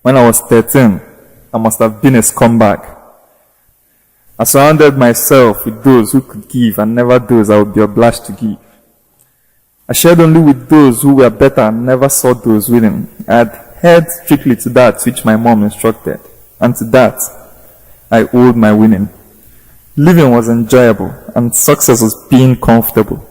When I was 13, I must have been a scumbag. I surrounded myself with those who could give and never those I would be obliged to give. I shared only with those who were better and never saw those winning. I had held strictly to that which my mom instructed, and to that I owed my winning. Living was enjoyable, and success was being comfortable.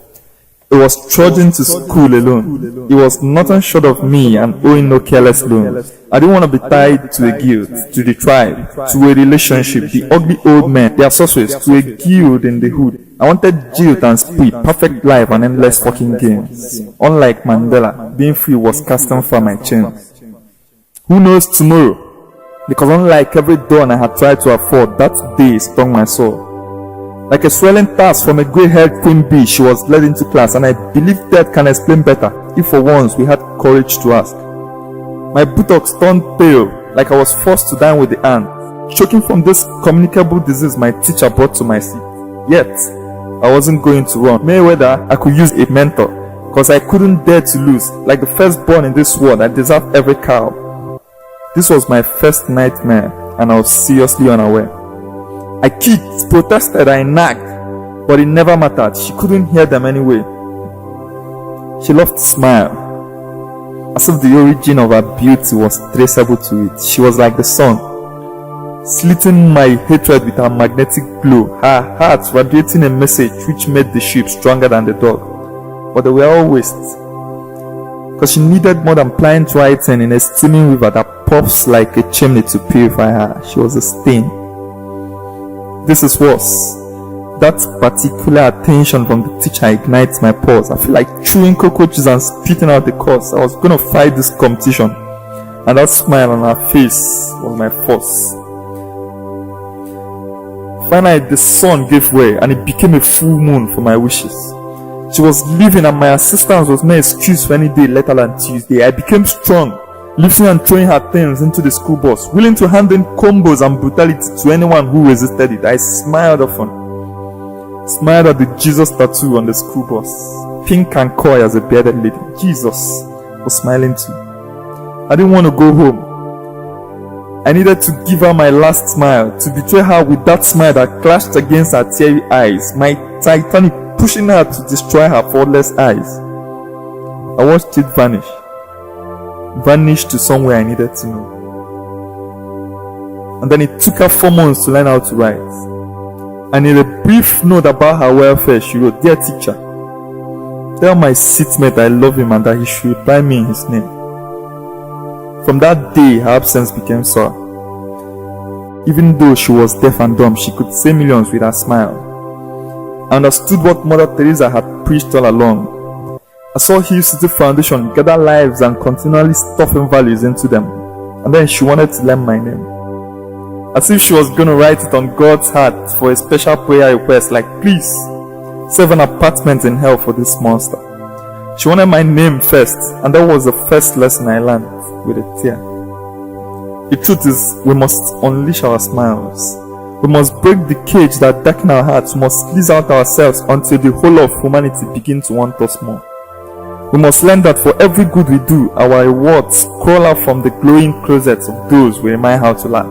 It was trudging to school alone. It was nothing short of me and owing no careless loans. I didn't want to be tied to a guild, to the tribe, to a relationship, the ugly old men, their sorceries, to a guild in the hood. I wanted guilt and speed, perfect life and endless fucking games. Unlike Mandela, being free was casting for my chains. Who knows tomorrow? Because unlike every dawn I had tried to afford, that day stung my soul. Like a swelling task from a grey-haired queen bee, she was led into class, and I believe death can explain better if for once we had courage to ask. My buttocks turned pale, like I was forced to dine with the ant, choking from this communicable disease my teacher brought to my seat. Yet, I wasn't going to run. Mayweather, I could use a mentor, cause I couldn't dare to lose. Like the firstborn in this world, I deserved every cow. This was my first nightmare, and I was seriously unaware. I kicked, protested, I nagged, but it never mattered. She couldn't hear them anyway. She loved to smile, as if the origin of her beauty was traceable to it. She was like the sun, slitting my hatred with her magnetic glow, her heart radiating a message which made the sheep stronger than the dog. But they were all waste, because she needed more than plying writing in a steaming river that puffs like a chimney to purify her. She was a stain. This is worse. That particular attention from the teacher ignites my pulse. I feel like chewing cockroaches and spitting out the course. I was going to fight this competition, and that smile on her face was my force. Finally, the sun gave way, and it became a full moon for my wishes. She was leaving, and my assistance was my excuse for any day later than Tuesday. I became strong, lifting and throwing her things into the school bus, willing to hand in combos and brutality to anyone who resisted it. I smiled often. Smiled at the Jesus tattoo on the school bus, pink and coy as a bearded lady. Jesus was smiling too. I didn't want to go home. I needed to give her my last smile, to betray her with that smile that clashed against her teary eyes, my Titanic pushing her to destroy her faultless eyes. I watched it vanish to somewhere I needed to know. And then it took her 4 months to learn how to write. And in a brief note about her welfare, she wrote, "Dear teacher, tell my seatmate I love him and that he should reply me in his name." From that day, her absence became sore. Even though she was deaf and dumb, she could say millions with her smile. I understood what Mother Teresa had preached all along. I saw Hill City Foundation gather lives and continually stuffing values into them. And then she wanted to learn my name, as if she was going to write it on God's heart for a special prayer request, like, "Please, save an apartment in hell for this monster." She wanted my name first, and that was the first lesson I learned with a tear. The truth is, we must unleash our smiles. We must break the cage that darkens our hearts. We must squeeze out ourselves until the whole of humanity begins to want us more. We must learn that for every good we do, our rewards crawl out from the glowing closets of those we remind how to laugh.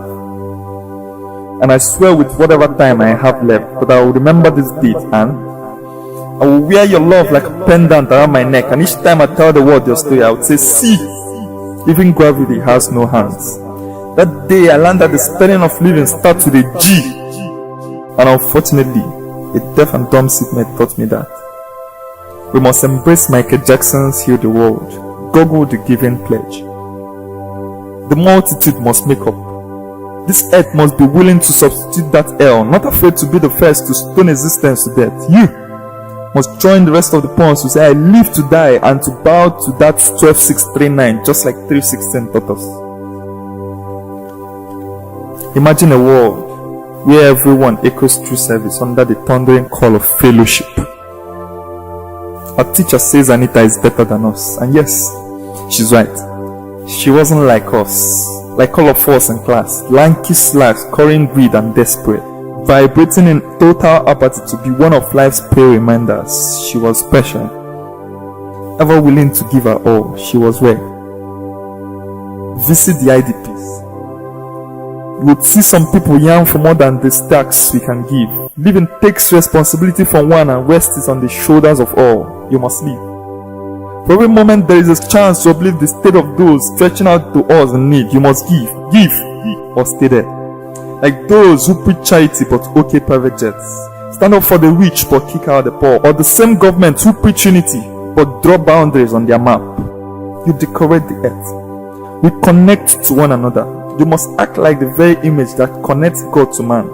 And I swear with whatever time I have left that I will remember this date, and I will wear your love like a pendant around my neck, and each time I tell the world your story, I would say, "See, even gravity has no hands." That day I learned that the spelling of living starts with a G, and unfortunately, a deaf and dumb seatmate taught me that. We must embrace Michael Jackson's "Heal the World," goggle the Giving Pledge. The multitude must make up. This earth must be willing to substitute that L, not afraid to be the first to stone existence to death. You must join the rest of the pawns to say, "I live to die," and to bow to that 12,639, just like 316 taught us. Imagine a world where everyone echoes true service under the thundering call of fellowship. Our teacher says Anita is better than us, and yes, she's right. She wasn't like us, like all of us in class, lanky slags, currying greed and desperate, vibrating in total apathy to be one of life's pale reminders. She was special, ever willing to give her all. She was rare. visit the IDPs. You would see some people yearn for more than the stacks we can give. Living takes responsibility from one and rests it on the shoulders of all. You must live. For every moment there is a chance to uplift the state of those stretching out to us in need, you must give, or stay there. Like those who preach charity but okay private jets. Stand up for the rich but kick out the poor. Or the same government who preach unity but draw boundaries on their map. You decorate the earth. We connect to one another. You must act like the very image that connects God to man.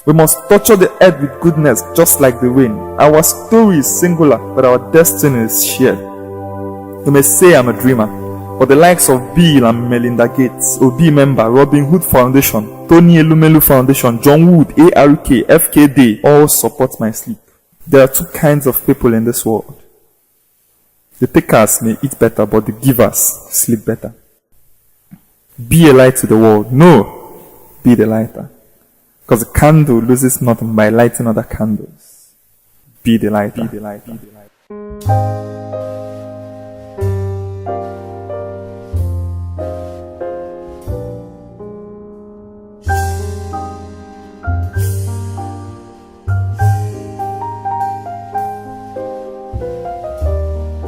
We must torture the earth with goodness just like the rain. Our story is singular, but our destiny is shared. You may say I'm a dreamer, but the likes of Bill and Melinda Gates, OB member, Robin Hood Foundation, Tony Elumelu Foundation, John Wood, ARK, FKD all support my sleep. There are two kinds of people in this world. The takers may eat better, but the givers sleep better. Be a light to the world. No, be the lighter. Because the candle loses nothing by lighting other candles. Be the lighter. Be the light. Be the light.